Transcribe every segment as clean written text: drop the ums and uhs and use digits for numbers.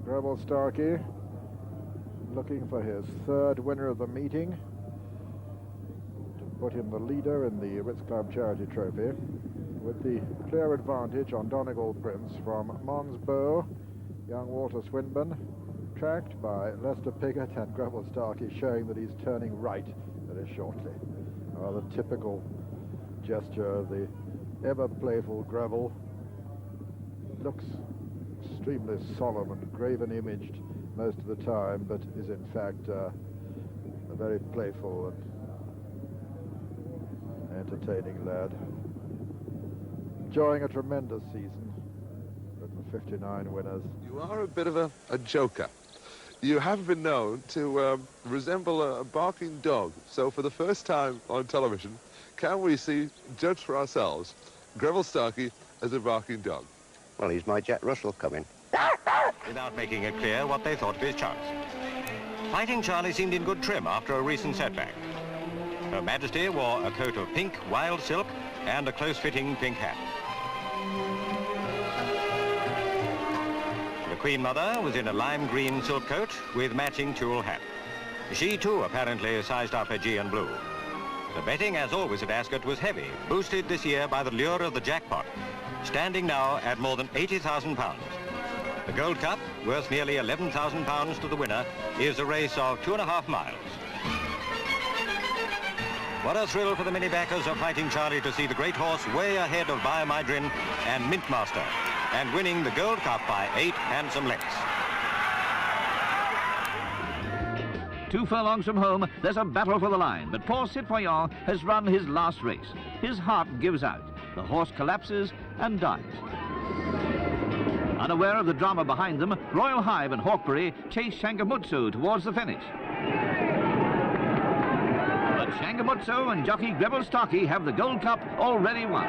Greville Starkey looking for his third winner of the meeting to put him the leader in the Ritz Club Charity Trophy, with the clear advantage on Donegal Prince from Mons Bow, young Walter Swinburne, tracked by Lester Piggott, and Greville Starkey showing that he's turning right very shortly. A rather typical gesture of the ever playful Greville. Looks extremely solemn and graven imaged most of the time, but is in fact a very playful and entertaining lad. Enjoying a tremendous season with the 59 winners. You are a bit of a joker. You have been known to resemble a barking dog. So for the first time on television, can we see, judge for ourselves, Greville Starkey as a barking dog? Well, he's my Jack Russell coming. Without making it clear what they thought of his chance. Fighting Charlie seemed in good trim after a recent setback. Her Majesty wore a coat of pink wild silk and a close-fitting pink hat. The Queen Mother was in a lime green silk coat with matching tulle hat. She too apparently sized up her G and blue. The betting, as always at Ascot, was heavy, boosted this year by the lure of the jackpot, standing now at more than £80,000. The Gold Cup, worth nearly £11,000 to the winner, is a race of 2.5 miles. What a thrill for the mini backers of Fighting Charlie to see the great horse way ahead of Biomydrin and Mintmaster, and winning the Gold Cup by 8 handsome lengths. 2 furlongs from home, there's a battle for the line, but poor Citoyen has run his last race. His heart gives out. The horse collapses and dies. Unaware of the drama behind them, Royal Hive and Hawkbury chase Shangamutsu towards the finish. But Shangamutsu and jockey Greville Starkey have the Gold Cup already won.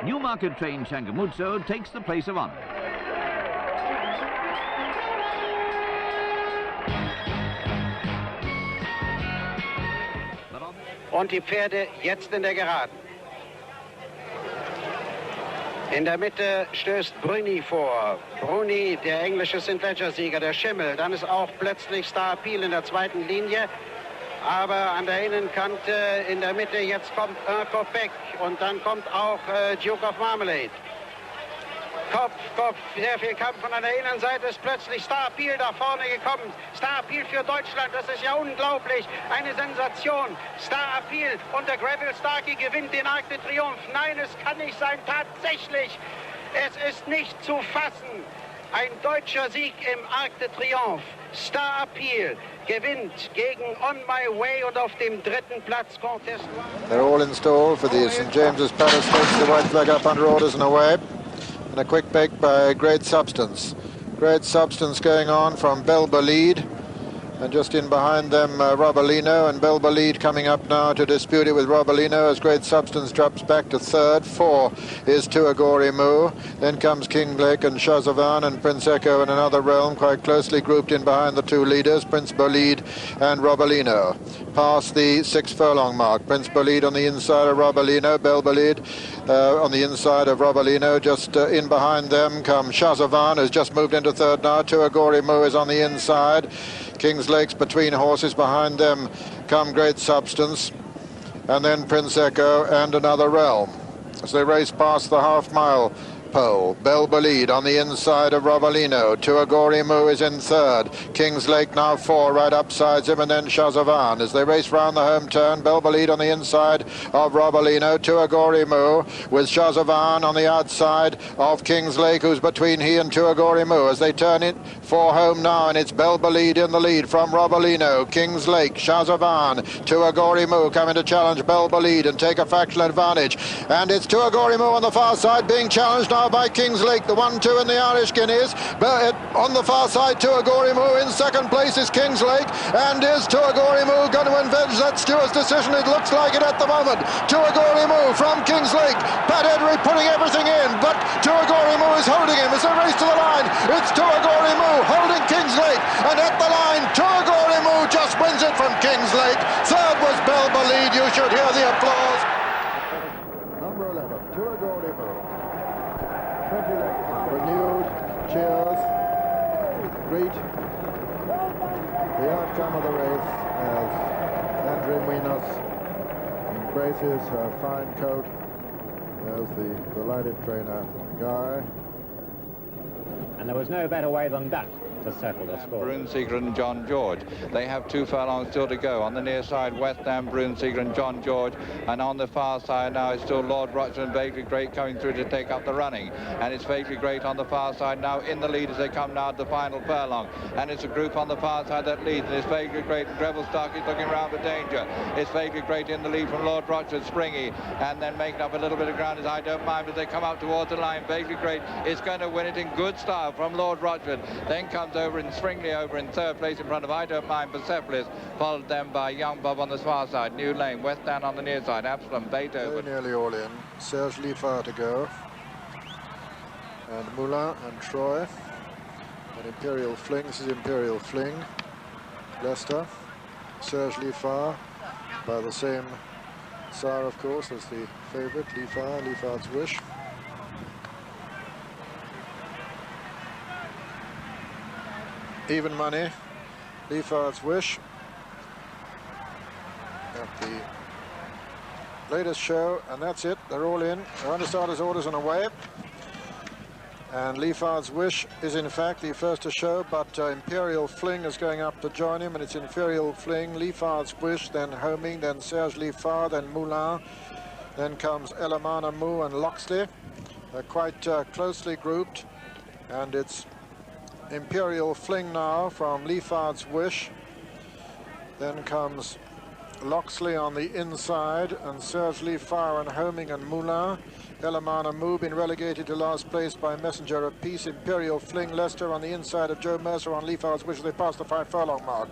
Newmarket-trained Shangamutsu takes the place of honor. Und die Pferde jetzt in der Geraden. In der Mitte stößt Bruni vor. Bruni, der englische St-Ledger-Sieger, der Schimmel. Dann ist auch plötzlich Star Appeal in der zweiten Linie. Aber an der Innenkante in der Mitte, jetzt kommt Kopek und dann kommt auch Duke of Marmalade. Kopf, sehr viel Kampf von der Innenseite, ist plötzlich Star Appeal da vorne gekommen. Star Appeal für Deutschland, das ist ja unglaublich, eine Sensation. Star Appeal und der Greville Starkey gewinnt den Arc de Triomphe. Nein, es kann nicht sein, tatsächlich. Es ist nicht zu fassen. Ein deutscher Sieg im Arc de Triomphe. Star Appeal gewinnt gegen On My Way und auf dem 3. Platz Contest. They're all installed for the St. James's Palace Stakes, the white flag up under orders and away. And a quick break by Great Substance. Great Substance going on from Belbelede. And just in behind them, Robolino, and Belbelede coming up now to dispute it with Robolino as Great Substance drops back to third. 4 is Tuagori Moo. Then comes King Blake and Shazavan and Prince Echo in another realm, quite closely grouped in behind the 2 leaders, Prince Bolide and Robolino. Past the 6 furlong mark. Prince Bolide on the inside of Robolino, Belbelede on the inside of Robolino. Just in behind them come Shazavan, who's just moved into third now. Tuagori Moo is on the inside. King's Lakes between horses. Behind them come Great Substance, and then Prince Echo and another realm as they race past the half-mile pole. Belbelede on the inside of Robolino. Tuagori Moo is in third. King's Lake now 4 right upsides him, and then Shazavan as they race round the home turn. Belbelede on the inside of Robolino. Tuagori Moo with Shazavan on the outside of King's Lake, who's between he and Tuagori Moo as they turn it for home now, and it's Belbelede in the lead from Robolino. King's Lake, Shazavan, Tuagori Moo coming to challenge Belbelede and take a fractional advantage, and it's Tuagori Moo on the far side being challenged now by King's Lake, the 1-2 in the Irish Guineas. But on the far side, Tuagori Moo. In second place is King's Lake, and is Tuagori Moo going to avenge that stewart's decision? It looks like it at the moment. Tuagori Moo from King's Lake. Pat Edry putting everything in, but Tuagori Moo is holding him as they race to the line. It's Tuagori Moo holding King's Lake, and at the line, Tuagori Moo just wins it from King's Lake. Third was Belbelede. You should hear the applause. Number 11, Tuagori Moo. renewed cheers greet the outcome of the race as Andrew Guineas embraces her fine coat. There's the delighted trainer, Guy. And there was no better way than that to settle the score. Brunsieger and John George. They have 2 furlongs still to go. On the near side, West Ham, Brunsieger and John George. And on the far side now is still Lord Rochester and Vaguely Great coming through to take up the running. And it's Vaguely Great on the far side now in the lead as they come now to the final furlong. And it's a group on the far side that leads. And it's Vaguely Great and Greville Starkey looking round for danger. It's Vaguely Great in the lead from Lord Rochester, Springy. And then making up a little bit of ground as I Don't Mind as they come out towards the line. Vaguely Great is going to win it in good style from Lord Rochester. Then comes over in Springley over in 3rd place in front of I Don't Mind Persepolis, followed then by Young Bob on the far side, New Lane, West Down on the near side, Absalom, Beethoven. Very nearly all in. Serge Liffard to go. And Moulin and Troy. And Imperial Fling. This is Imperial Fling. Leicester. Serge Liffard by the same sire, of course, as the favourite, Liffard, Liffard's Wish. Even money, Liffard's Wish at the latest show, and that's it. They're all in. They're under starters' orders and away. And Liffard's Wish is in fact the first to show, but Imperial Fling is going up to join him, and it's Imperial Fling, Liffard's Wish, then Homing, then Serge Liffard, then Moulin, then comes Elamana Mou and Loxley. They're quite closely grouped, and it's Imperial Fling now from Liffard's Wish. Then comes Loxley on the inside, and Serge Liffard and Homing and Moulin. Elamana Mou been relegated to last place by Messenger of Peace. Imperial Fling, Leicester on the inside of Joe Mercer on Liffard's Wish as they pass the 5 furlong mark.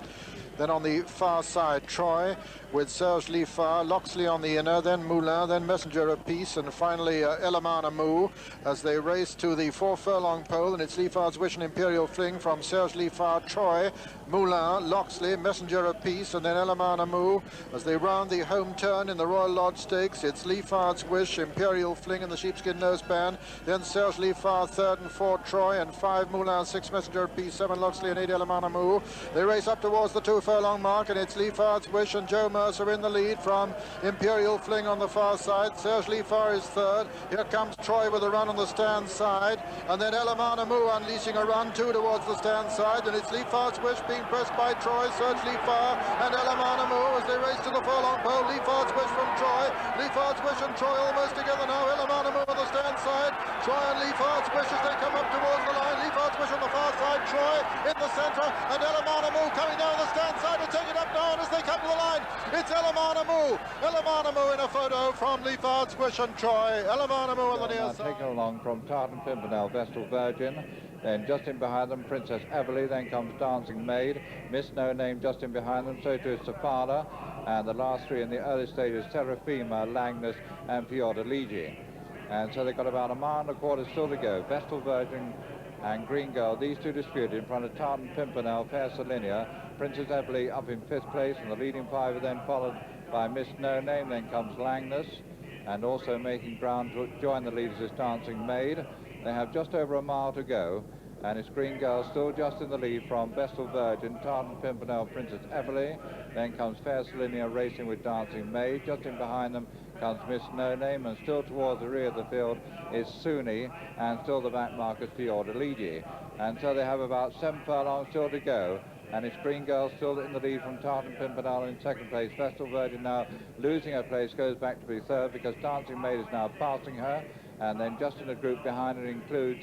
Then on the far side, Troy with Serge Liffard, Loxley on the inner, then Moulin, then Messenger of Peace, and finally Elamana Mou as they race to the 4 furlong pole, and it's Liffard's Wish and Imperial Fling from Serge Liffard, Troy, Moulin, Loxley, Messenger of Peace, and then Elamana Mou as they round the home turn in the Royal Lodge Stakes. It's Liffard's Wish, Imperial Fling in the sheepskin noseband, then Serge Liffard 3rd and 4 Troy, and 5 Moulin, 6 Messenger of Peace, 7 Loxley and 8 Elamana Mou. They race up towards the 2 furlong mark, and it's Liffard's Wish and Joe Mercer in the lead from Imperial Fling on the far side. Serge Liffard is 3rd. Here comes Troy with a run on the stand side, and then Elamana Mou unleashing a run 2 towards the stand side, and it's Liffard's Wish being pressed by Troy, Serge Liffard and Elamana Mou as they race to the furlong pole. Liffard's Wish from Troy, Liffard's Wish and Troy almost together now. Elamana Mou on the stand side, Troy and Liffard's Wish as they come up towards the line. Liffard's Wish on the far side, Troy in the centre, and Elamana Mou coming down the stand side to take it up now, and as they come to the line, it's Elamana Mou. Elamana Mou in a photo from Liffard's Wish and Troy. Elamana Mou on the near side. Taken along from Tartan Pimpernel, Vestal Virgin. Then just in behind them, Princess Everly. Then comes Dancing Maid. Miss No Name just in behind them. So too is Safada. And the last 3 in the early stages, Serafima, Langness and Fiordaligi. And so they've got about 1.25 miles still to go. Vestal Virgin and Green Girl, these 2 disputed in front of Tartan Pimpernel, Fair Salinia. Princess Everly up in 5th place, and the leading 5 are then followed by Miss No Name. Then comes Langness, and also making ground to join the leaders is Dancing Maid. They have just over 1 mile to go, and it's Green Girl still just in the lead from Vestal Virgin, Tartan Pimpernel, Princess Everly. Then comes Fair Salinia racing with Dancing Maid. Just in behind them comes Miss No Name, and still towards the rear of the field is Suni, and still the back markers Fiordaligi. And so they have about 7 furlongs still to go, and it's Green Girl still in the lead from Tartan Pimpernel in 2nd place. Vestal Virgin now losing her place, goes back to be 3rd because Dancing Maid is now passing her. And then just in a group behind it includes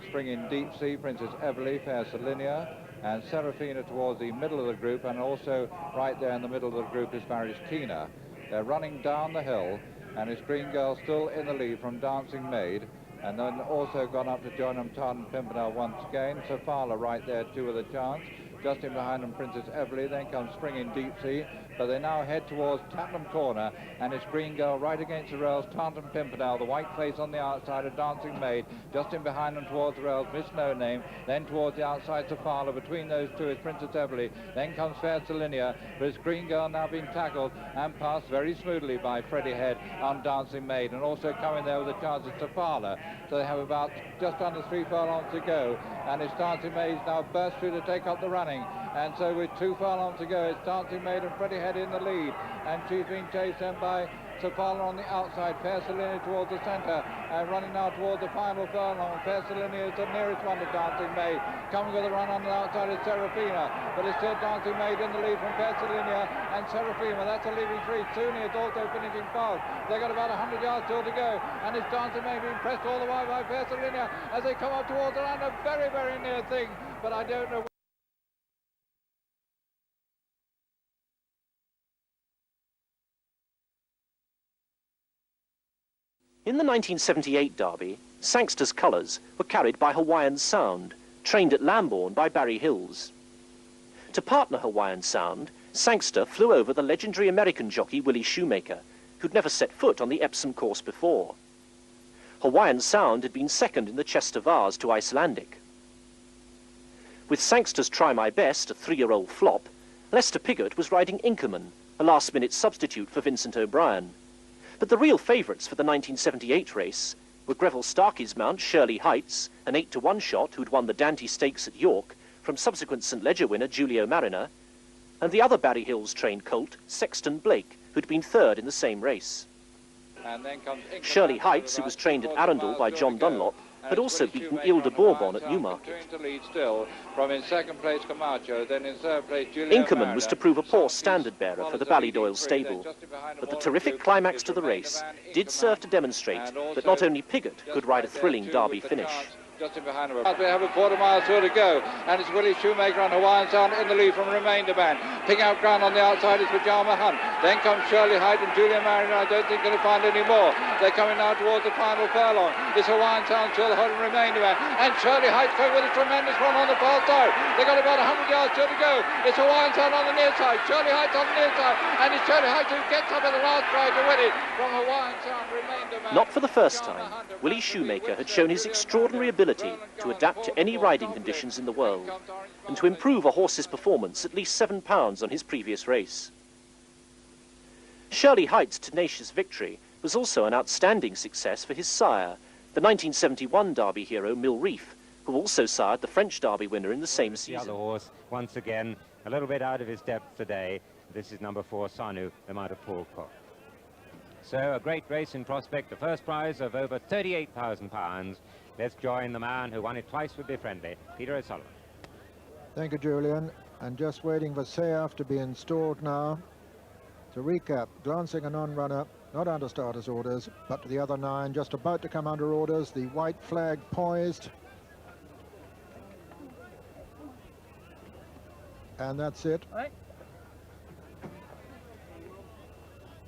Springing Deep Sea, Princess Everly, Fair Salinia, and Serafina towards the middle of the group, and also right there in the middle of the group is Mariskina. They're running down the hill, and it's Green Girl still in the lead from Dancing Maid, and then also gone up to join them Tartan Pimpernel once again. Safala right there too with a chance. Just in behind them, Princess Everly. Then comes Springing Deep Sea. but they now head towards Tatnam Corner, and it's Green Girl right against the rails, Taunton Pimpernel, the white face on the outside of Dancing Maid, just in behind them towards the rails, Miss No Name, then towards the outside Safala, between those two is Princess Everly, then comes Fair Salinia, but it's Green Girl now being tackled and passed very smoothly by Freddie Head on Dancing Maid, and also coming there with a chance of Safala. So they have about just under 3 furlongs to go, and it's Dancing Maid now burst through to take up the running, and so with 2 furlongs to go, it's Dancing Maid and Freddie Head in the lead, and she's being chased then by Safala on the outside, Fair Salinia towards the centre, and running now towards the final furlong. Fair Salinia is the nearest one to Dancing Maid. Coming with a run on the outside is Serafina, but it's still Dancing Maid in the lead from Fair Salinia and Serafina. That's a leading 3. Suni is also finishing fast. They've got about 100 yards still to go, and it's Dancing Maid being pressed all the way by Fair Salinia as they come up towards the line. A very, very near thing, but I don't know. In the 1978 Derby, Sangster's colours were carried by Hawaiian Sound, trained at Lambourne by Barry Hills. To partner Hawaiian Sound, Sangster flew over the legendary American jockey Willie Shoemaker, who'd never set foot on the Epsom course before. Hawaiian Sound had been second in the Chester Vase to Icelandic. With Sangster's Try My Best, a 3-year-old flop, Lester Piggott was riding Inkerman, a last-minute substitute for Vincent O'Brien. But the real favourites for the 1978 race were Greville Starkey's mount Shirley Heights, an 8-to-1 shot who'd won the Dante Stakes at York from subsequent St Leger winner Julio Mariner, and the other Barry Hills trained colt, Sexton Blake, who'd been 3rd in the same race. And then comes Shirley Heights, who was trained at Arundel by John Dunlop, had also beaten Ile de Bourbon at Newmarket. To lead still, from in 2nd place Camacho, then in 3rd place Inkerman was to prove a poor standard bearer for the Ballydoyle stable, but the terrific climax to the race did serve to demonstrate that not only Piggott could ride a thrilling Derby finish. Just in behind him. We have a quarter-mile still to go, and it's Willie Shoemaker on Hawaiian Sound in the lead from Remainder Man. Picking out ground on the outside is Pajama Hunt. Then comes Shirley Height and Julia Mariner. I don't think going to find any more. They're coming now towards the final furlong. It's Hawaiian Sound still holding Remainder Man, and Shirley Height going with a tremendous run on the far side. They've got about 100 yards still to go. It's Hawaiian Sound on the near side. Shirley Height on the near side, and it's Shirley Height who gets up at the last try to win it from Hawaiian Sound. Remainder Man. Not for the first time, Willie Shoemaker had shown his extraordinary ability to adapt to any riding conditions in the world, and to improve a horse's performance at least 7 pounds on his previous race. Shirley Height's tenacious victory was also an outstanding success for his sire, the 1971 Derby hero Mill Reef, who also sired the French Derby winner in the same season. The other horse, once again, a little bit out of his depth today. This is number 4, Sanu, the mount of Paul Cook. So a great race in prospect, the first prize of over £38,000. Let's join the man who won it twice with Be Friendly, Peter O'Sullivan. Thank you, Julian. And just waiting for Sayaf to be installed now. To recap, glancing a non-runner, not under starter's orders, but to the other 9, just about to come under orders. The white flag poised. And that's it. Right.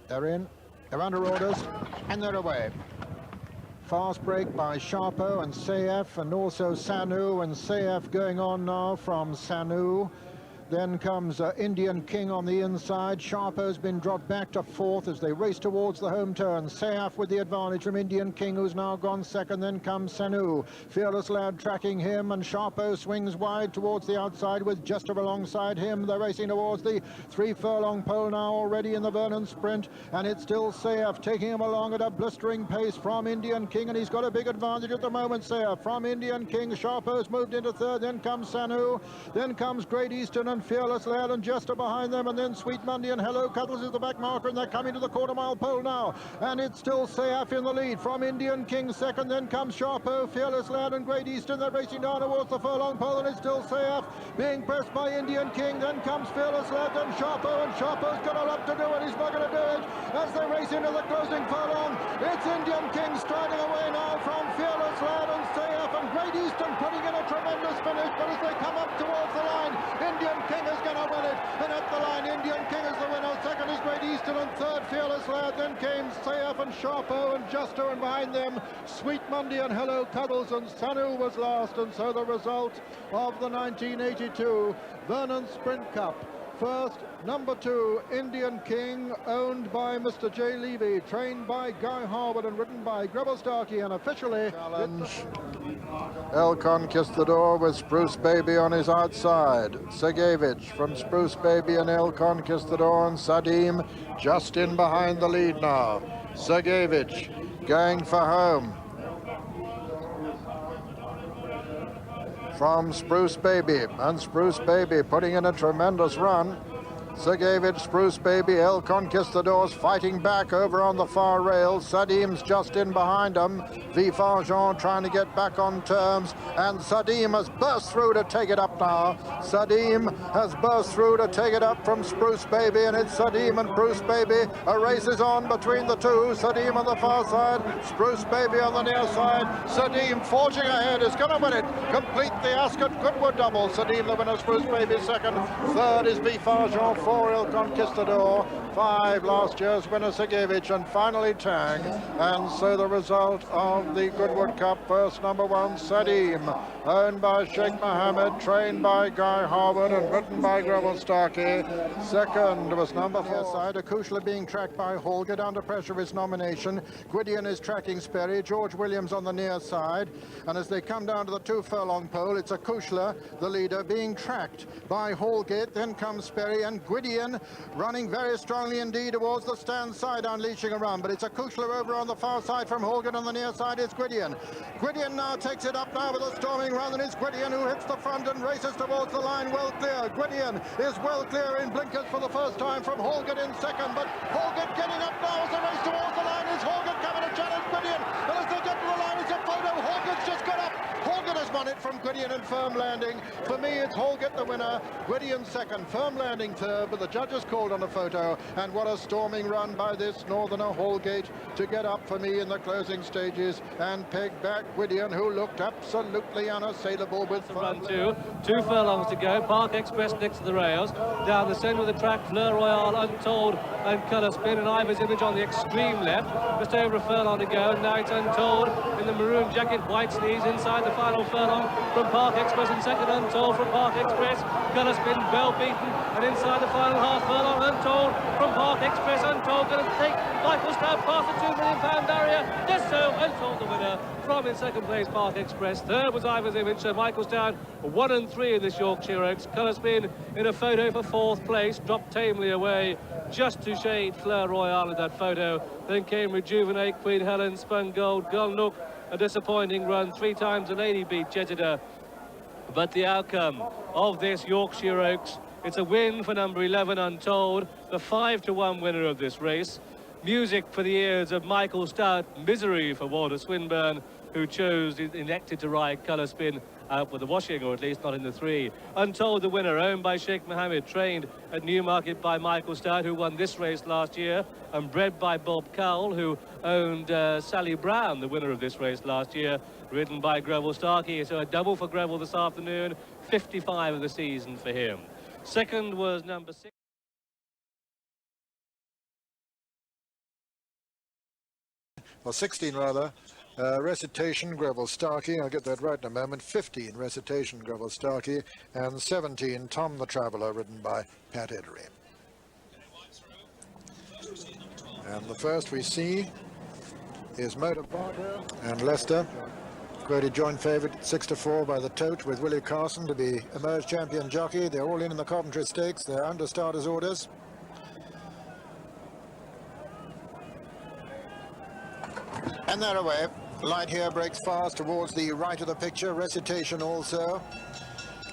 They're in, they're under orders, and they're away. Fast break by Sharpo and Sayaf, and also Sanu, and Sayaf going on now from Sanu. Then comes Indian King on the inside. Sharpo's been dropped back to 4th as they race towards the home turn. Sayaf with the advantage from Indian King, who's now gone 2nd. Then comes Sanu. Fearless Lad tracking him, and Sharpo swings wide towards the outside with Jester alongside him. They're racing towards the 3-furlong pole now already in the Vernon Sprint, and it's still Sayaf taking him along at a blistering pace from Indian King, and he's got a big advantage at the moment. Sayaf from Indian King. Sharpo's moved into 3rd. Then comes Sanu. Then comes Great Eastern and Fearless Lad and Jester behind them, and then Sweet Monday and Hello Cuddles is the back marker, and they're coming to the quarter-mile pole now, and it's still Sayaf in the lead from Indian King 2nd. Then comes Sharpo, Fearless Lad and Great Eastern. They're racing down towards the furlong pole, and it's still Sayaf being pressed by Indian King. Then comes Fearless Lad, then Sharpo, and Sharpo's got a lot to do, and he's not going to do it as they race into the closing furlong. It's Indian King striding away now from Fearless Lad and Sayaf, and Great Eastern putting in a tremendous finish, but as they come up towards the line, Indian King is going to win it, and at the line Indian King is the winner. 2nd is Great Eastern, and 3rd Fearless Lad. Then came Sayaf and Sharpo and Jester, and behind them Sweet Monday and Hello Cuddles, and Sanu was last. And so the result of the 1982 Vernon Sprint Cup First, number 2, Indian King, owned by Mr. J. Levy, trained by Guy Harwood and ridden by Greville Starkey, and officially challenge. El Conquistador with Spruce Baby on his outside. Segevich from Spruce Baby and El Conquistador, and Sadim just in behind the lead now. Segevich going for home from Spruce Baby, and Spruce Baby putting in a tremendous run. Segevich, Spruce Baby, El Conquistadors fighting back over on the far rail. Sadim's just in behind them. Vifargeon trying to get back on terms, and Sadim has burst through to take it up now. Sadim has burst through to take it up from Spruce Baby, and it's Sadim and Spruce Baby. A race is on between the two. Sadim on the far side, Spruce Baby on the near side. Sadim forging ahead, is going to win it. Complete the Ascot Goodwood double. Sadim the winner, Spruce Baby second. Third is Vifargeon, 4 El Conquistador, 5 last year's winner Segevich, and finally Tang. And so the result of the Goodwood Cup, first number 1 Sadim, owned by Sheikh Mohammed, trained by Guy Harwood and ridden by Greville Starkey. Second was number 4 side, Akushla being tracked by Holgate, under pressure of his nomination. Gwydion is tracking Sperry, George Williams on the near side, and as they come down to the 2 furlong pole, it's Akushla, the leader, being tracked by Holgate. Then comes Sperry, and Gwydion running very strongly indeed towards the stand side, unleashing a run, but it's Akushla over on the far side from Holgate. On the near side is Gwydion. Gwydion now takes it up now with a storming run, and it's Gwydion who hits the front and races towards the line well clear. Gwydion is well clear in blinkers for the first time from Holgate in second, but Holgate getting up now as the race towards the line. Is Holgate coming to challenge Gwydion, and as they get to the line, it's a photo. Holgate's just got up. Holgate has won it from Gwydion in firm landing. For me, it's Holgate the winner, Gwydion second, firm landing third, but the judges called on a photo. And what a storming run by this northerner Holgate to get up for me in the closing stages and peg back Gwydion, who looked absolutely unassailable with run 2 furlongs to go. Park Express next to the rails. Down the centre of the track, Fleur Royale, Untold and Colour Spin, and Ivor's Image on the extreme left. Just over a furlong to go, and now it's Untold in the maroon jacket, white sleeves inside the final furlong from Park Express, and second Untold from Park Express. Colour Spin well beaten, and inside the final half furlong, Untold from Park Express. Untold going to take Michael Stout past the £2 million barrier. Just so, Untold the winner from in second place Park Express. Third was Ivor's Image, so Michael Stout 1 and 3 in this Yorkshire Oaks. Colour Spin in a photo for 4th place, dropped tamely away just to shade Fleur Royale in that photo. Then came Rejuvenate, Queen Helen, Spun Gold, Gulnook, a disappointing run. 3 times the lady beat Jezida. But the outcome of this Yorkshire Oaks, it's a win for number 11 Untold, the 5-1 winner of this race. Music for the ears of Michael Stout, misery for Walter Swinburne, who elected to ride Colour Spin out for the washing, or at least not in the 3. Untold the winner, owned by Sheikh Mohammed, trained at Newmarket by Michael Stout, who won this race last year, and bred by Bob Cowell, who owned Sally Brown, the winner of this race last year, ridden by Greville Starkey. So a double for Greville this afternoon, 55 of the season for him. Second was number 6. Well, 16 rather. Recitation, Greville Starkey, I'll get that right in a moment. 15, Recitation, Greville Starkey, and 17, Tom the Traveller, ridden by Pat Edery. And the first we see is Motor Barter and Leicester, quoted joint favourite 6-4 by the Tote, with Willie Carson to be emerged champion jockey. They're all in the Coventry Stakes. They're under starters' orders. And they're away. Light here breaks fast towards the right of the picture. Recitation also.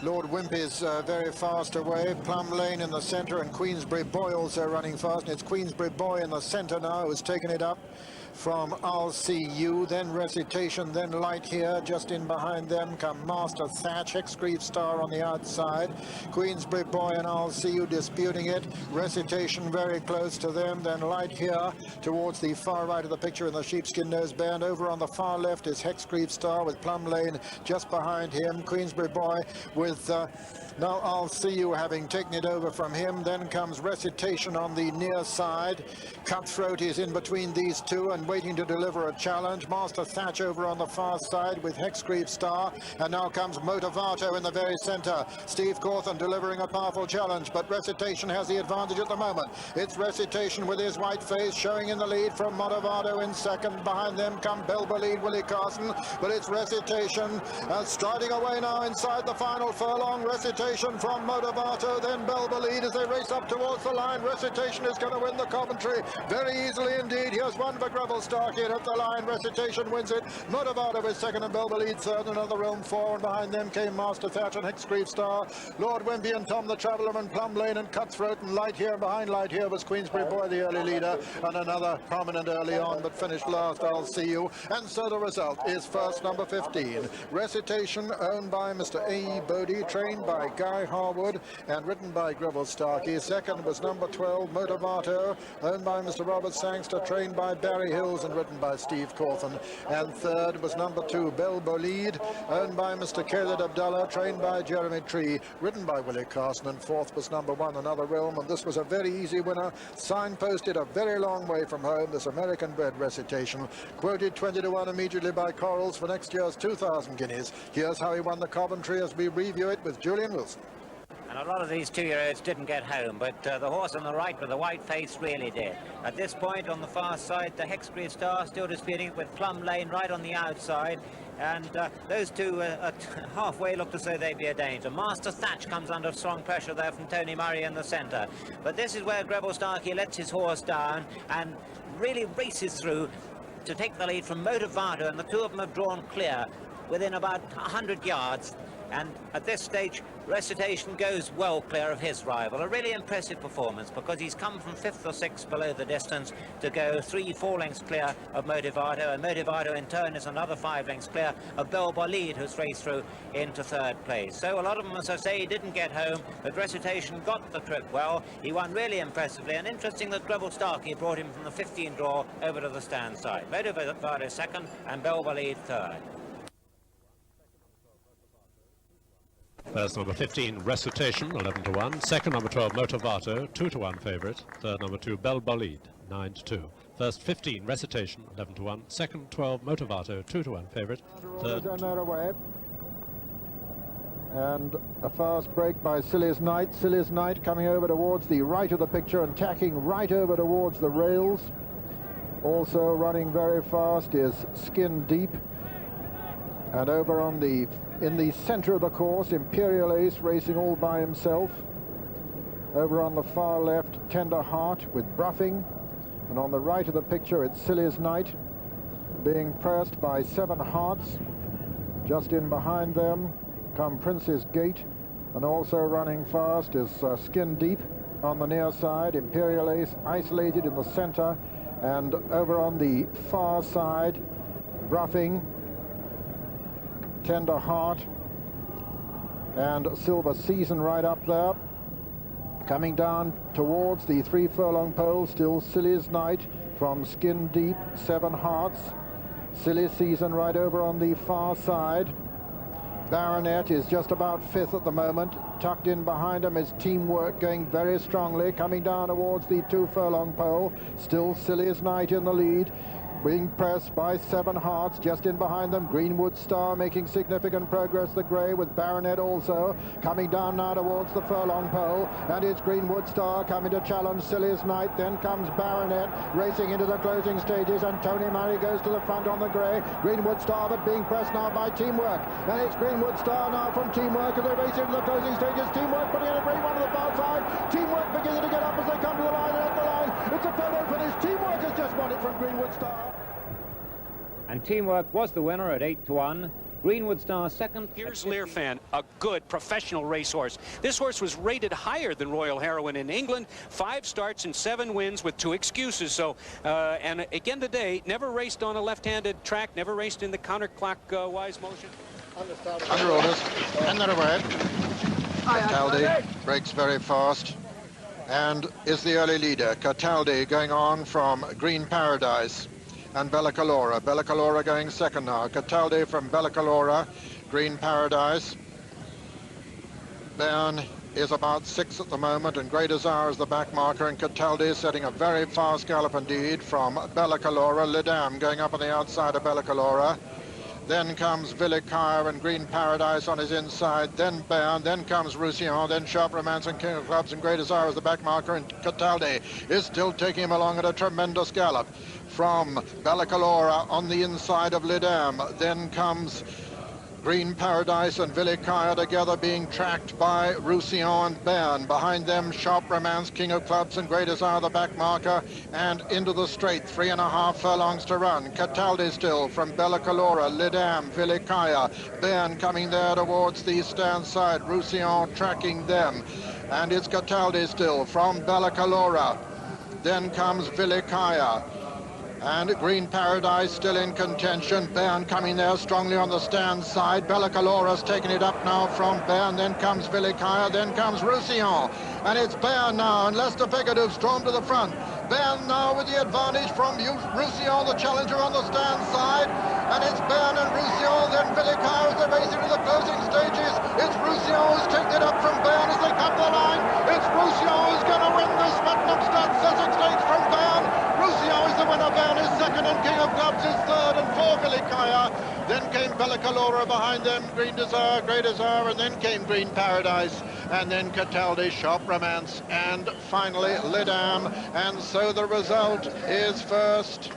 Lord Wimpy's very fast away. Plum Lane in the centre, and Queensbury Boy also running fast. And it's Queensbury Boy in the centre now who's taken it up from I'll See You, then Recitation, then Light here. Just in behind them come Master Thatch, Hexgreave Star on the outside. Queensbury Boy and I'll See You disputing it. Recitation very close to them, then Light here towards the far right of the picture in the sheepskin noseband. Over on the far left is Hexgreave Star with Plum Lane just behind him. Queensbury Boy with now I'll See You having taken it over from him. Then comes Recitation on the near side. Cutthroat is in between these two, and and waiting to deliver a challenge. Master Thatch over on the far side with Hexgreave Star, and now comes Motivato in the very centre. Steve Cawthon delivering a powerful challenge, but Recitation has the advantage at the moment. It's Recitation with his white face showing in the lead from Motivato in second. Behind them come Belbeleed, Willie Carson, but it's Recitation striding away now inside the final furlong. Recitation from Motivato, then Belbeleed as they race up towards the line. Recitation is going to win the Coventry very easily indeed. Here's one for Greville Starkey at the line. Recitation wins it. Motivato is second and Belbeleed third. Another Realm four, and behind them came Master Thatch and Hexgreave Star, Lord Wimpy and Tom the Traveller and Plum Lane and Cutthroat and Light Here. Behind Light Here was Queensbury Boy, the early leader, and another prominent early on, but finished last, I'll See You. And so the result is first, number 15, Recitation, owned by Mr. A.E. Bodie, trained by Guy Harwood and written by Greville Starkey. Second was number 12, Motivato, owned by Mr. Robert Sangster, trained by Barry Hills and written by Steve Cawthon. And third was number 2, Belbeleed, owned by Mr. Khaled Abdallah, trained by Jeremy Tree, written by Willie Carson. And fourth was number 1, Another Realm, and this was a very easy winner, signposted a very long way from home, this American-bred Recitation, quoted 20 to 1 immediately by Corals for next year's 2,000 guineas. Here's how he won the Coventry as we review it with Julian Wilson. And a lot of these 2-year-olds didn't get home, but the horse on the right with the white face really did. At this point on the far side, the Hexgreave Star still disputing it with Plum Lane right on the outside. And those two at halfway looked as though they'd be a danger. Master Thatch comes under strong pressure there from Tony Murray in the centre. But this is where Greville Starkey lets his horse down and really races through to take the lead from Motivato, and the two of them have drawn clear within about 100 yards. And at this stage, Recitation goes well clear of his rival. A really impressive performance, because he's come from 5th or 6th below the distance to go 3-4 lengths clear of Motivato, and Motivato in turn is another 5 lengths clear of Belbeleed, who's raced through into 3rd place. So a lot of them, as I say, didn't get home, but Recitation got the trip well. He won really impressively, and interesting that Greville Starkey brought him from the 15 draw over to the stand side. Motivato second and Belbeleed third. First, number 15, Recitation, 11 to 1. Second, number 12, Motivato, 2 to 1 favourite. Third, number 2, Belbeleed, 9 to 2. First, 15, Recitation, 11 to 1. Second, 12, Motivato, 2 to 1 favourite. Third. On their way. And a fast break by Silly's Knight. Silly's Knight coming over towards the right of the picture and tacking right over towards the rails. Also running very fast is Skin Deep. And over on in the centre of the course, Imperial Ace racing all by himself. Over on the far left, Tender Heart with Bruffing. And on the right of the picture, it's Silly's Knight being pressed by 7 Hearts. Just in behind them come Prince's Gate. And also running fast is Skin Deep on the near side. Imperial Ace isolated in the centre. And over on the far side, Bruffing, Tender Heart and Silver Season right up there. Coming down towards the 3 furlong pole, still Silly's Knight from Skin Deep, 7 Hearts. Silly Season right over on the far side. Baronet is just about 5th at the moment. Tucked in behind him is Teamwork going very strongly, coming down towards the 2 furlong pole. Still Silly's Knight in the lead, being pressed by 7 Hearts. Just in behind them, Greenwood Star making significant progress, the grey, with Baronet also coming down now towards the furlong pole, and it's Greenwood Star coming to challenge Silly's Knight. Then comes Baronet racing into the closing stages, and Tony Murray goes to the front on the grey. Greenwood Star but being pressed now by Teamwork, and it's Greenwood Star now from Teamwork as they race into the closing stages. Teamwork putting in a great one to the far side. Teamwork beginning to get up as they come to the line, and at the line it's a photo finish. Teamwork has just won it from Greenwood Star. And Teamwork was the winner at 8 to 1. Greenwood Star second. Here's Learfan, a good professional racehorse. This horse was rated higher than Royal Heroine in England. 5 starts and 7 wins with 2 excuses. So, and again today, never raced on a left-handed track, never raced in the counterclockwise motion. Under orders, and they're away. Cataldi breaks very fast and is the early leader. Cataldi going on from Green Paradise and Bella Calora. Bella Calora going second now. Cataldi from Bella Calora, Green Paradise. Then is about 6 at the moment, and Great Azar is the back marker, and Cataldi is setting a very fast gallop indeed from Bella Calora. Lidam going up on the outside of Bella Calora. Then comes Villicaire and Green Paradise on his inside, then Bern, then comes Rouson, then Sharp Romance and King of Clubs, and Great Azar is the back marker, and Cataldi is still taking him along at a tremendous gallop from Bella Calora on the inside of Lidam. Then comes Green Paradise and Villicaire together being tracked by Roussillon and Bern. Behind them, Sharp Romance, King of Clubs, and Great Azar, the back marker, and into the straight, 3.5 furlongs to run. Cataldi still from Bella Calora, Lidam, Villicaire, Bern coming there towards the stand side, Roussillon tracking them. And it's Cataldi still from Bella Calora. Then comes Villicaire. And Green Paradise still in contention. Bern coming there strongly on the stand side. Bella Calora's taking it up now from Bern. Then comes Villicaire. Then comes Roussillon. And it's Bern now and Lester Piggott who've stormed to the front. Bern now with the advantage from Roussillon, the challenger on the stand side. And it's Bern and Roussillon. Then Villicaire as they race into the closing stages. It's Roussillon who's taken it up from Bern as they come the line. It's Roussillon who's going to win this Platinum Stud Sussex Stakes from Bern. Roussillon is the winner. Bern is second, and King of Clubs is third, and 4 Villicaire. Then came Bella Calora behind them, Great Azar, and then came Green Paradise, and then Cataldi, Sharp Romance, and finally Lidam. And so the result is first,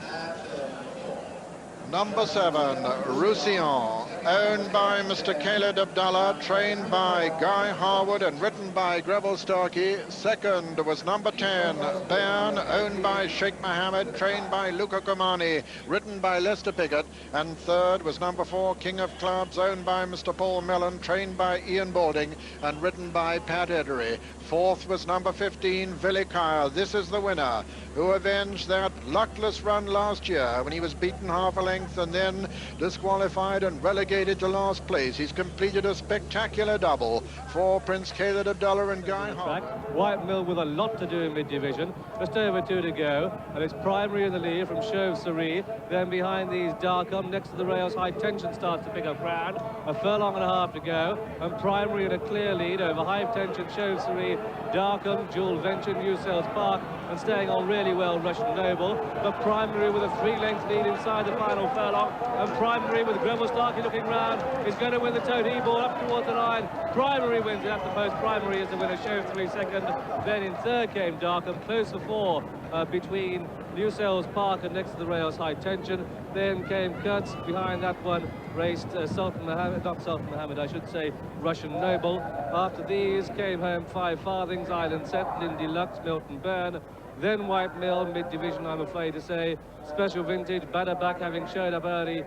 number 7, Roussillon, owned by Mr. Caleb Abdallah, trained by Guy Harwood and written by Greville Starkey. Second was number 10, Bern, owned by Sheikh Mohammed, trained by Luca Comani, written by Lester Piggott. And third was number 4, King of Clubs, owned by Mr. Paul Mellon, trained by Ian Balding and written by Pat Edery. Fourth was number 15, Villicaire. This is the winner, who avenged that luckless run last year when he was beaten half a length and then disqualified and relegated to last place. He's completed a spectacular double for Prince Caleb Abdallah and Guy Harwood. White Mill with a lot to do in mid-division. Just over 2 to go, and it's Primary in the lead from Chauve Cerie. Then behind these, Darkham next to the rails. High Tension starts to pick up ground. A furlong and a half to go, and Primary in a clear lead over High Tension, Chauve Cerie, Darkham, Jewel Venture, New Sales Park, and staying on really well, Russian Noble. But Primary with a 3-length lead inside the final furlong, and Primary with Greville Starkey looking round is going to win the Toad E-Ball up towards the line. Primary wins it at the post. Primary is the winner, Chauve Cerie second. Then in third came Darkham, close for 4 between New Sales Park and next to the rails, High Tension. Then came Kurtz. Behind that one raced Sultan Mohammed, not Sultan Mohammed, I should say Russian Noble. After these came home 5 Farthings, Island Set, Lindy Lux, Milton Byrne. Then White Mill, mid-division, I'm afraid to say. Special Vintage, Badderback, having showed up early,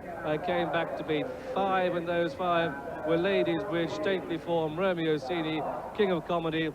came back to beat 5, and those 5 were Ladies Bridge, Stately Form, Romeo Cini, King of Comedy,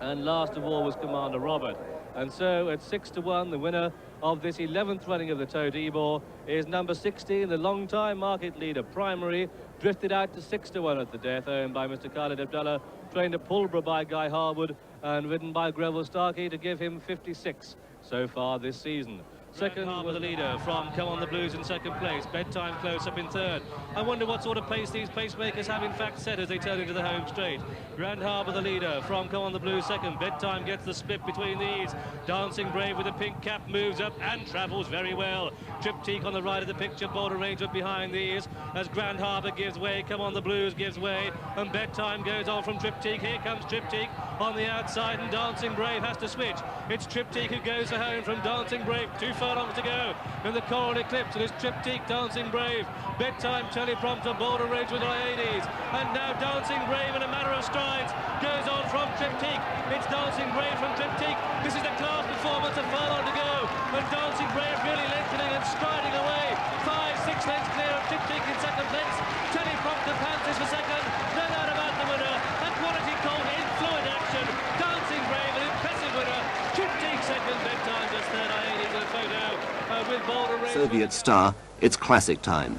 and last of all was Commander Robert. And so at 6 to 1, the winner of this 11th running of the Toad Ebor is number 16, the long-time market leader, Primary, drifted out to 6 to 1 at the death, owned by Mr. Khaled Abdallah, trained at Pulborough by Guy Harwood, and ridden by Greville Starkey to give him 56 so far this season. Second was the leader from Come On the Blues in second place. Bedtime close up in third. I wonder what sort of pace these pacemakers have in fact set as they turn into the home straight. Grand Harbour the leader from Come On the Blues second. Bedtime gets the split between these. Dancing Brave with a pink cap moves up and travels very well. Triptyque on the right of the picture. Border Ranger behind these as Grand Harbour gives way. Come On the Blues gives way. And Bedtime goes on from Triptyque. Here comes Triptyque on the outside, and Dancing Brave has to switch. It's Triptyque who goes to home from Dancing Brave. 2 furlongs to go in the Coral Eclipse, and it's Triptyque, Dancing Brave, Bedtime, Teleprompter, Border Rage with Iades, and now Dancing Brave in a matter of strides goes on from Triptyque. It's Dancing Brave from Triptyque. This is a class performance, a furlong to go, and Dancing Brave really lengthening and striding away. 5-6 lengths clear of Triptyque in second place. Teleprompter Panthers for second. No doubt about the winner. And Quality Cold in fluid action. Dancing Brave, an impressive winner. Triptyque second, Bedtime just third. Iades in a photo with Boulder Race. Soviet Star, it's classic time.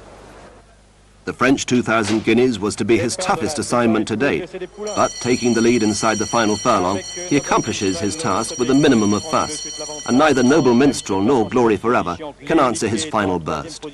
The French 2,000 guineas was to be his toughest assignment to date, but taking the lead inside the final furlong, he accomplishes his task with a minimum of fuss, and neither Noble Minstrel nor Glory Forever can answer his final burst.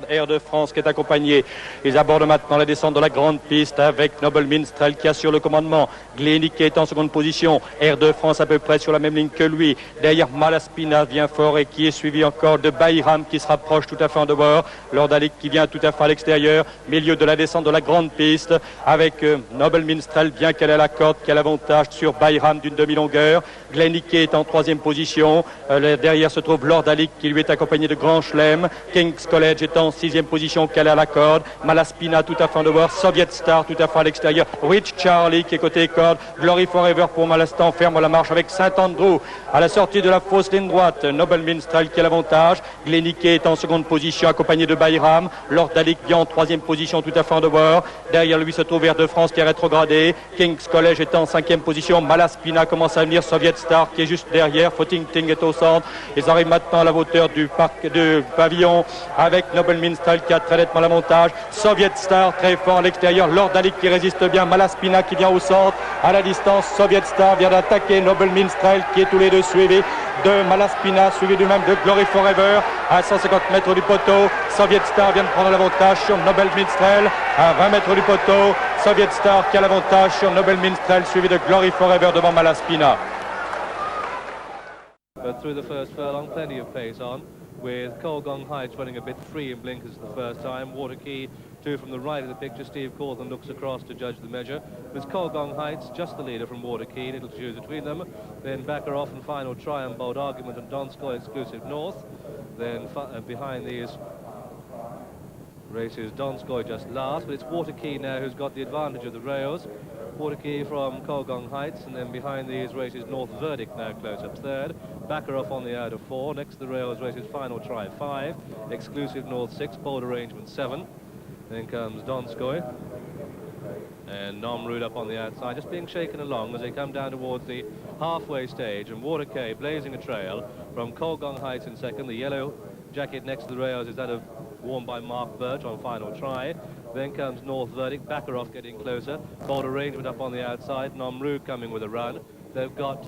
Air de France qui est accompagné. Ils abordent maintenant la descente de la grande piste avec Noble Minstrel qui assure le commandement. Glenny qui est en seconde position. Air de France à peu près sur la même ligne que lui. Derrière Malaspina vient fort et qui est suivi encore de Bayram qui se rapproche tout à fait en dehors. Lord Alec qui vient tout à fait à l'extérieur. Milieu de la descente de la grande piste avec Noble Minstrel bien qu'elle ait la corde qui a l'avantage sur Bayram d'une demi-longueur. Glenny qui est en troisième position. Derrière se trouve Lord Alec qui lui est accompagné de Grand Chelem. King's College est en sixième position qu'elle a la corde. Malaspina tout à fait en dehors. Soviet Star tout à fait à l'extérieur. Rich Charlie qui est côté corde. Glory Forever pour Malastan ferme la marche avec Saint-Andrew. À la sortie de la fausse ligne droite, Noble Minstrel qui a l'avantage. Glenny qui est en seconde position accompagné de Bayram. Lord Alec bien en troisième position tout à fait en dehors. Derrière lui se trouve Air de France qui est rétrogradé. King's College est en cinquième position. Malaspina commence à venir. Soviet Star qui est juste derrière. Footing est au centre. Ils arrivent maintenant à la hauteur du parc de pavillon avec Noble Minstrel qui a très nettement l'avantage. Soviet Star très fort à l'extérieur. Lord Alec qui résiste bien. Malaspina qui vient au centre. À la distance, Soviet Star vient d'attaquer Noble Minstrel qui est tous les deux suivis de Malaspina, suivi du même de Glory Forever à 150 mètres du poteau. Soviet Star vient de prendre l'avantage sur Noble Minstrel à 20 mètres du poteau. Soviet Star qui a l'avantage sur Noble Minstrel, suivi de Glory Forever devant Malaspina. But through the first furlong, plenty of pace on, with Colgong Heights running a bit free in blinkers the first time. Waterkey, two from the right of the picture. Steve Cawthon looks across to judge the measure. It's Colgong Heights, just the leader from Waterkey. Little choose between them. Then Backer Off and Final Try and Bold Argument and Donskoy Exclusive North. Then behind these races, Donskoy just last, but it's Waterkey now who's got the advantage of the rails. Waterkey from Colgong Heights, and then behind these races North Verdict now close up third. Backer Off on the out of 4. Next to the rails races Final Try 5, Exclusive North 6, Bold Arrangement 7. Then comes Donskoy and Nomrud up on the outside, just being shaken along as they come down towards the halfway stage, and Waterkey blazing a trail from Colgong Heights in second. The yellow jacket next to the rails is that of worn by Mark Birch on Final Try. Then comes North Verdict, Backer Off getting closer, Bold Arrangement up on the outside, Nomrud coming with a run. They've got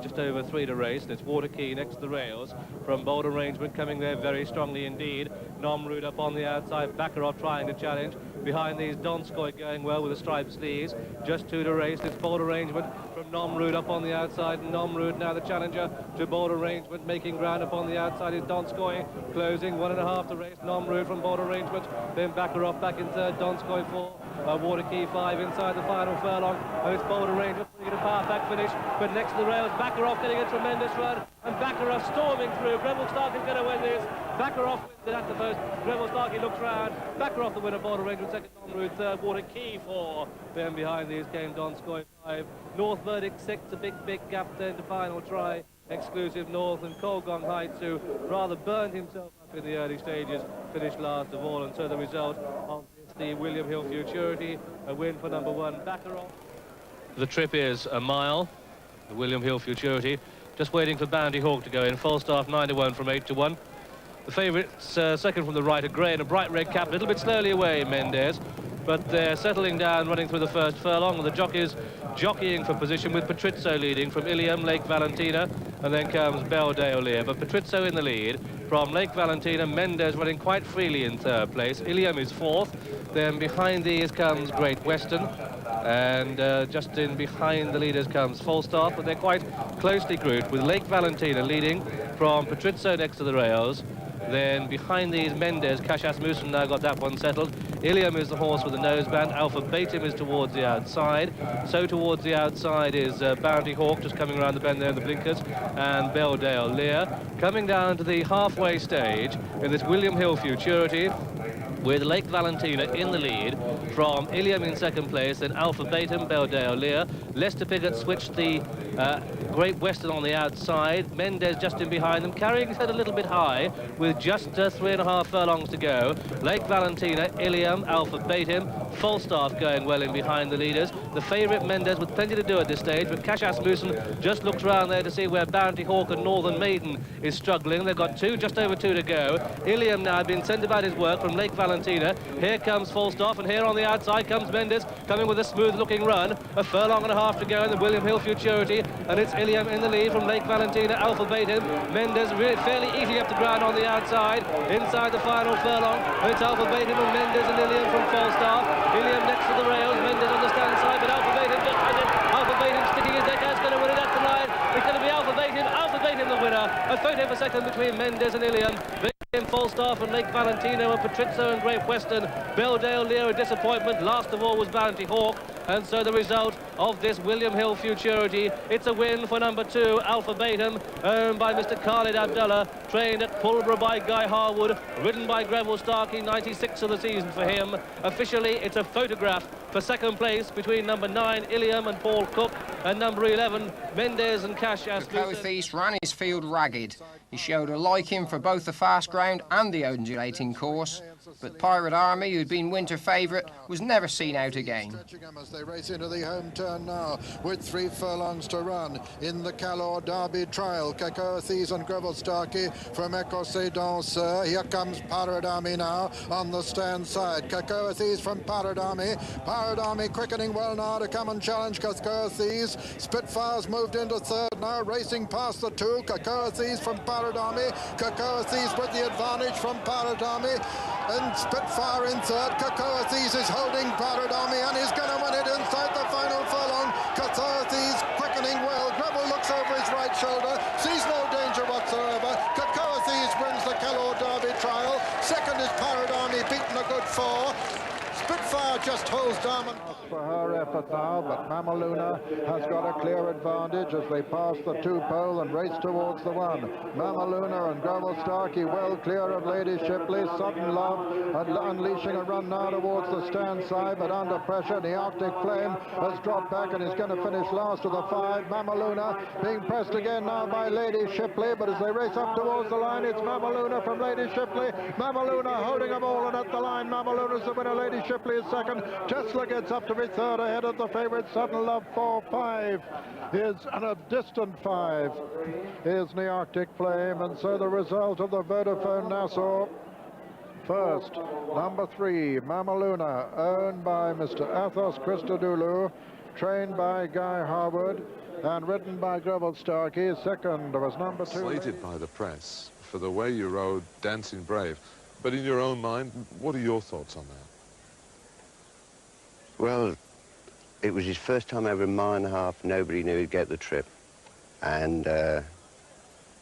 just over 3 to race, and it's Waterkey next to the rails from Bold Arrangement coming there very strongly indeed. Nomrud up on the outside, Backer Off trying to challenge. Behind these, Donskoy going well with the striped sleeves. Just 2 to race, it's Bold Arrangement from Nomrud up on the outside. Nomrud now the challenger to Bold Arrangement, making ground up on the outside is Donskoy, closing 1.5 to race. Nomrud from Bold Arrangement, then Backer Off back in third, Donskoy 4. Waterkey 5 inside the final furlong, and it's Bold Arrangement bringing a power back finish, but next to the rails, Backer Off getting a tremendous run, and Backer Off storming through. Greville Starkey is going to win this. Backer Off wins it at the first. Greville Starkey looks round. Backer Off the winner, Bold Arrangement second, Nomrud third, Waterkey 4. Then behind these came Donskoy 5. North Verdict 6, a big gap then to Final Try. Exclusive North, and Colgong Heights, who rather burned himself up in the early stages, finished last of all, and so the result of the William Hill Futurity, a win for number 1, Backer Off. The trip is a mile, the William Hill Futurity, just waiting for Bounty Hawk to go in. Falstaff 9 to 1 from 8 to 1. The favourites, second from the right, a grey and a bright red cap, a little bit slowly away, Mendez, but they're settling down, running through the first furlong, and the jockeys jockeying for position with Patrizio leading from Ilium, Lake Valentina, and then comes Belle d'Eolier, but Patrizio in the lead from Lake Valentina. Mendez running quite freely in third place. Ilium is fourth. Then behind these comes Great Western, and just in behind the leaders comes Falstaff, but they're quite closely grouped with Lake Valentina leading from Patrizio next to the rails. Then behind these, Mendez, Kashas Musen now got that one settled. Ilium is the horse with the noseband. Alpha Batum is towards the outside. So towards the outside is Bounty Hawk, just coming around the bend there in the blinkers, and Belle d'Eolier. Coming down to the halfway stage in this William Hill Futurity, with Lake Valentina in the lead, from Ilium in second place, then Alpha Batum, Belle d'Eolier. Lester Piggott switched the Great Western on the outside. Mendes just in behind them, carrying his head a little bit high with just 3.5 furlongs to go. Lake Valentina, Ilium, Alpha Betim, Falstaff going well in behind the leaders. The favourite Mendes with plenty to do at this stage, but Cassius Rouson just looks round there to see where Bounty Hawk and Northern Maiden is struggling. They've got just over two to go. Ilium now being sent about his work from Lake Valentina. Here comes Falstaff, and here on the outside comes Mendes, coming with a smooth-looking run. A furlong and a half to go in the William Hill Futurity, and it's Ilium in the lead from Lake Valentina, Alpha Betim. Mendes really fairly eating up the ground on the outside, inside the final furlong. And it's Alpha Betim and Mendes and Ilium from Falstaff. Ilium next to the rails, Mendes on the stand side, but Alpha Betim just has it. Alpha Betim sticking his neck out, is going to win it at the line. It's going to be Alpha Betim the winner. A photo for second between Mendes and Ilium. Falstaff and Lake Valentino and Patrizio and Great Western. Belldale Lear a disappointment. Last of all was Bounty Hawk. And so the result of this William Hill Futurity, it's a win for number 2, Alpha Betim, owned by Mr. Khalid Abdullah, trained at Pulborough by Guy Harwood, ridden by Greville Starkey, 96 of the season for him. Officially, it's a photograph for second place between number 9, Ilium and Paul Cook, and number 11, Mendes and Cassius. Coathese ran his field ragged. He showed a liking for both the fast ground and the undulating course, but Pirate Army, who'd been winter favourite, was never seen out again. As they race into the home turn now, with 3 furlongs to run in the Calor Derby trial. Coathese and Greville Starkey from Ecosse Danseur. Here comes Pirate Army now on the stand side. Coathese from Pirate Army. Pirate Army quickening well now to come and challenge Coathese. Spitfire's moved into third now, racing past the 2. Coathese from Pirate Army. Coathese with the advantage from Pirate Army. And Spitfire in third. Coathese is holding Pirate Army and is going to win it inside the final furlong. Coathese quickening well. Greville looks over his right shoulder, sees no danger whatsoever. Coathese wins the Calor Derby trial. Second is Pirate Army, beaten a good 4. Spitfire just holds Diamond. For her effort now, but Mamaluna has got a clear advantage as they pass the 2 pole and race towards the 1. Mamaluna and Greville Starkey well clear of Lady Shipley. Sudden Love unleashing a run now towards the stand side, but under pressure. The Arctic Flame has dropped back and is going to finish last of the 5. Mamaluna being pressed again now by Lady Shipley, but as they race up towards the line, it's Mamaluna from Lady Shipley. Mamaluna holding them all, and at the line, Mamaluna's the winner. Lady Shipley is second. Tesla gets up to be third ahead of the favourite Sudden Love. 4-5 is a distant 5 is the Arctic Flame, and so the result of the Vodafone Nassau. First, number 3, Mamaluna, owned by Mr. Athos Christodoulou, trained by Guy Harwood and ridden by Greville Starkey. Second was number 2. Slated by the press for the way you rode Dancing Brave, but in your own mind, what are your thoughts on that? Well, it was his first time over a mile and a half. Nobody knew he'd get the trip. And to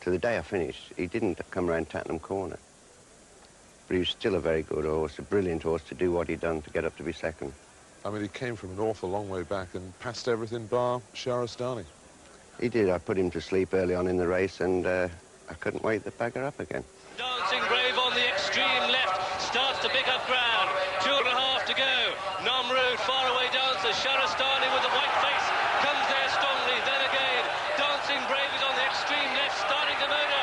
the day I finished, he didn't come around Tattenham Corner. But he was still a very good horse, a brilliant horse to do what he'd done to get up to be second. I mean, he came from an awful long way back and passed everything bar Shahrastani. He did. I put him to sleep early on in the race, and I couldn't wake the bagger up again. Dancing Brave on the extreme left starts to pick up ground. 2.5 to go. Namrud far away dancer. Shahrastani with the white face comes there strongly. Then again, Dancing Brave is on the extreme left, starting to murder.